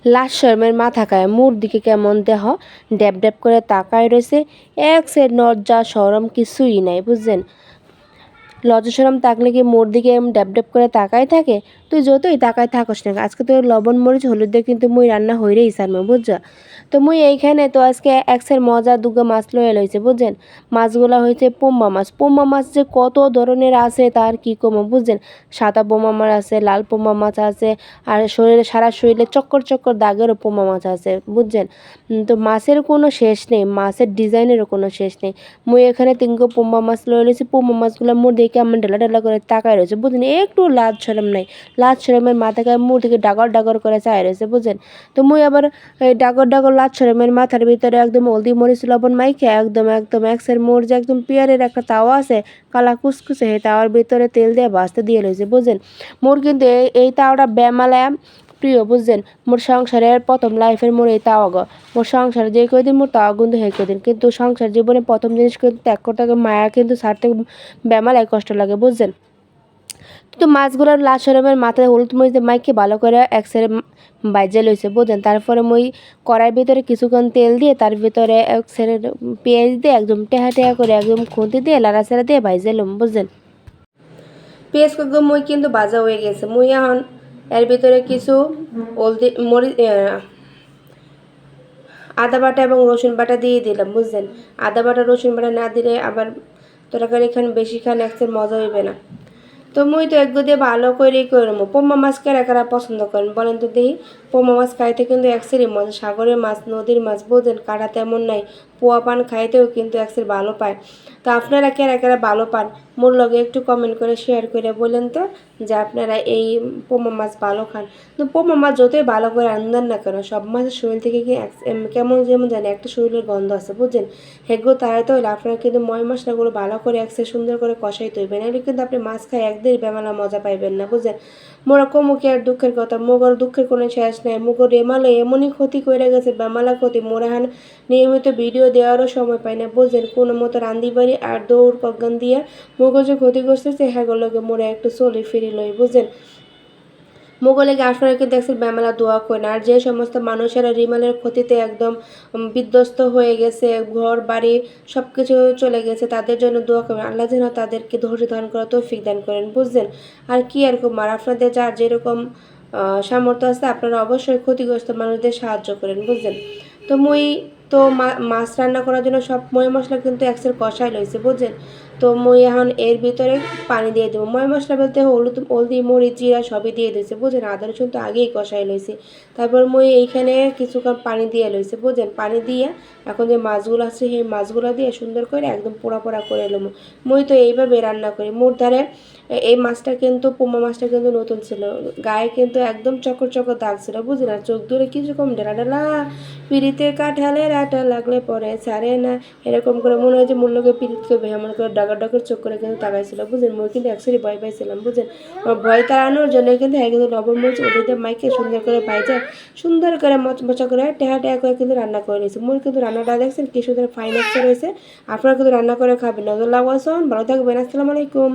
লাশ শরমের মাথা খায় মোর দিকে কেমন দেহ ড্যাব ড্যাব করে তাকায় রয়েছে। এক সের লজ্জা শরম কিছুই নাই বুঝছেন। লজ্জা শরম থাকলে কি মোর দিকে ড্যাব ড্যাব করে তাকায় থাকে? তুই যতই তাকায় থাকস না আজকে তোর লবণ মরিচ হলুদ দিয়ে কিন্তু মুই রান্না হইরেই সারমু বুঝছ। তো মুই এইখানে তো আজকে একসের মজা দুগা মাছ লয়ে লইছে বুঝছেন। মাছগুলা হয়েছে পোম্বা মাছ। পোম্বা মাছ যে কত ধরনের আছে তার কি কমো বুঝছেন। সাদা পোম্বা মাছ আছে, লাল পোম্বা মাছ আছে, আর শরীরে সারা শরীরে চক্কর চক্কর দাগেরও পোম্বা মাছ আছে বুঝছেন। তো মাছের কোনো শেষ নেই, মাছের ডিজাইনেরও কোনো শেষ নেই। মুই এখানে ৩ পোম্বা মাছ লয়ে লইছি। পোম্বা মাছগুলো মোর দেখে আমার ঢেলা ঢেলা করে তাকায় রয়েছে বুঝছেন। একটু লাজ শরম নাই, লাজ শরমের মাথাকে মোর দিকে ডাগর ডাগর করে চায় রয়েছে বুঝছেন। তো মুই আবার এই ডাগর ডাগর লাজ শরমের মাথার ভিতরে একদম হলদি মরিচ লবণ মাইখে একদম একদম একসের মোর যে একদম পিয়ারের একটা তাওয়া আছে কালা কুচকুচে, সেই তাওয়ার ভিতরে তেল দিয়ে ভাজতে দিয়ে লইছে বুঝছেন। মোর কিন্তু এই তাওয়াটা বেমালায়া প্রিয় বুঝছেন। মোর সংসারের প্রথম লাইফের মোর এই তাওয়া গো। মোর সংসারে যে কয়দিন মোর তাওয়া কিন্তু হে কয়দিন, কিন্তু সংসার জীবনে প্রথম জিনিস কিন্তু ত্যাগ করতে মায়া কিন্তু ছাড়তে বেমালায় কষ্ট লাগে বুঝছেন। তো মাছগুলোর লাশ শরমের মাথায় হলুদ মরিচ দিয়ে মাইকে ভালো করে এক সাইডে বাইজে লইছে বুঝছেন। তারপরে মই কড়াইয়ের ভিতরে কিছুক্ষণ তেল দিয়ে তার ভিতরে এক সাইডে পেঁয়াজ দিয়ে একদম টেহা টেহা করে একদম খুন্তি দিয়ে লাড়াচাড়া দিয়ে বাইজে লম বুঝছেন। পেঁয়াজ একদম মই কিন্তু ভাজা হয়ে গেছে। মুই এখন এর ভিতরে কিছু হলদি মরিচ আদা বাটা এবং রসুন বাটা দিয়ে দিলাম বুঝছেন। আদা বাটা রসুন বাটা না দিলে আবার তরকারি খান বেশি খান একসাথে মজা হইবে না। তো মুই তো একগো দিয়ে ভালো করেই করবো। পোম্বা মাছ কারা কারা পছন্দ করেন বলেন তো দেখি। পোম্বা মাছ খাইতে কিন্তু একসেরই মজা, সাগরের মাছ নদীর মাছ বোঝেন কাটা তেমন নাই। পোয়া পান খাইতেও কিন্তু একসের ভালো পায়। তো আপনারা কারা কারা ভালো পান মোর লগে একটু কমেন্ট করে শেয়ার করে বলেন তো যে আপনারা এই পোম্বা মাছ ভালো খান। তো পোম্বা মাছ যতই ভালো করে রান্ধান না কেন সব মাছের শরীর থেকে কি কেমন যেমন জানি একটা শরীরের গন্ধ আছে বুঝছেন। হেগো তাড়াইতে হলে আপনারা কিন্তু ময় মশলাগুলো ভালো করে একসাথে সুন্দর করে কষাইতে হইবে, নাহলে কিন্তু আপনি মাছ খাই একদিন বেমালা মজা পাইবেন না বুঝছেন। মোরা কমুকি আর দুঃখের কথা, মোগর দুঃখের কোনো শেষ নাই। মুগর রেমালে এমনই ক্ষতি করে গেছে বেমালা ক্ষতি, মোরা হান নিয়মিত ভিডিও দেওয়ারও সময় পাই না বুঝছেন। কোনো মতো রান্দি বাড়ি আর দৌড় কজ্ঞান দিয়ে মগজে ক্ষতি করতেছে হ্যাগুলোকে মোরা একটু চলি ফিরি লই বুঝছেন। মোগলেকে আপনারা কিন্তু দেখছেন বেমালা দোয়া করেন। আর যে সমস্ত মানুষেরা রিমালের ক্ষতিতে একদম বিধ্বস্ত হয়ে গেছে, ঘর বাড়ি সব কিছু চলে গেছে, তাদের জন্য দোয়া করেন আল্লাহ যেন তাদেরকে ধৈর্য ধারণ করা তৌফিক দান করেন বুঝছেন। আর কি আর কুমার আপনাদের যার যেরকম সামর্থ্য আছে আপনারা অবশ্যই ক্ষতিগ্রস্ত মানুষদের সাহায্য করেন বুঝছেন। তো মুই তো মাছ রান্না করার জন্য সব ময় মশলা কিন্তু একসের কষাই লইছে বুঝছেন। তো মুই এখন এর ভিতরে পানি দিয়ে দেবো। ময় মশলা বলতে হলদি মরিচ জিরা সবই দিয়ে দিয়েছে বুঝছেন। আদা রসুন তো আগেই কষাই লইছি। তারপর মুই এইখানে কিছুক্ষণ পানি দিয়ে লইছে বুঝছেন। পানি দিয়ে এখন যে মাছগুলো আছে সেই মাছগুলো দিয়ে সুন্দর করে একদম পোড়া পোড়া করে এলো। মুই তো এইভাবে রান্না করি। মোর ধারে এই মাছটা কিন্তু পোমা মাছটা কিন্তু নতুন ছিল, গায়ে কিন্তু একদম চকর চকর দাগ ছিল বুঝলেন। আর চোখ ধরে কিছুক্ষণ ঢেলা ঢেলা পিড়িতে কাঠালের আটা লাগলে পরে ছাড়ে না, এরকম করে মনে হয় যে মূল্যকে পিড়িত করবে এমন করে ডাকার ডাকার চোখ করে কিন্তু তাকাইছিল বুঝলেন। মই কিন্তু একসাথে ভয় পাইছিলাম বুঝলেন। ভয় তাড়ানোর জন্য কিন্তু কিন্তু লবণ মরিচ ওদিকে মাইকে সুন্দর করে ভাইজা সুন্দর করে মচমচা করে টেহা টেহা করে কিন্তু রান্না করে নিয়েছি। মোর কিন্তু রান্নাটা দেখছেন কি সুন্দর ফাইন রয়েছে। আপনারা কিন্তু রান্না করে খাবেন। নজর লাগা ভালো থাকবেন। আসসালামু আলাইকুম।